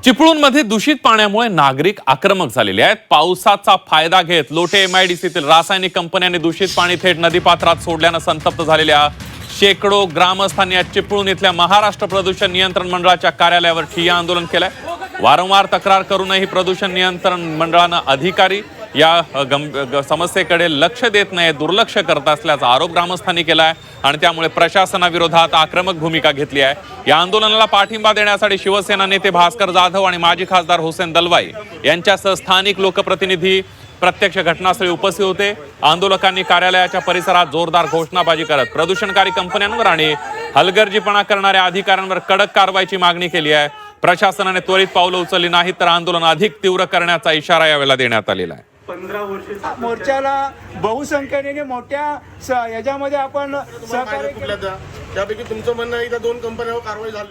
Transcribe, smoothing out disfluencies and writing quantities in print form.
चिपळूणमध्ये दूषित पाण्यामुळे नागरिक आक्रमक झालेले आहेत। पावसाचा फायदा घेत लोटे एमआयडीसीतील रासायनिक कंपन्यांनी दूषित पाणी थेट नदीपात्रात सोडल्याने संतप्त झालेल्या शेकडो ग्रामस्थांनी आज चिपळूण इथल्या महाराष्ट्र प्रदूषण नियंत्रण मंडळाच्या कार्यालयावर ठिय्या आंदोलन केलंय। वारंवार तक्रार करूनही प्रदूषण नियंत्रण मंडळानं अधिकारी या समस्येकडे लक्ष देत नाही, दुर्लक्ष करत असल्याचा आरोप ग्रामस्थांनी केलाय आणि त्यामुळे प्रशासनाविरोधात आक्रमक भूमिका घेतली आहे। या आंदोलनाला पाठिंबा देण्यासाठी शिवसेना नेते भास्कर जाधव आणि माजी खासदार हुसेन दलवाई यांच्यासह स्थानिक लोकप्रतिनिधी प्रत्यक्ष घटनास्थळी उपस्थित होते। आंदोलकांनी कार्यालयाच्या परिसरात जोरदार घोषणाबाजी करत प्रदूषणकारी कंपन्यांवर आणि हलगर्जीपणा करणाऱ्या अधिकाऱ्यांवर कडक कारवाईची मागणी केली आहे। प्रशासनाने त्वरित पावलं उचलली नाहीत तर आंदोलन अधिक तीव्र करण्याचा इशारा यावेळेला देण्यात आलेला आहे। 15 वर्षे मोर्चाला बहुसंख्येने मोठ्या याच्यामध्ये आपण सहकार्य केलं। त्यापैकी तुमचं म्हणणं आहे की 2 कंपन्यांवर कारवाई झाली।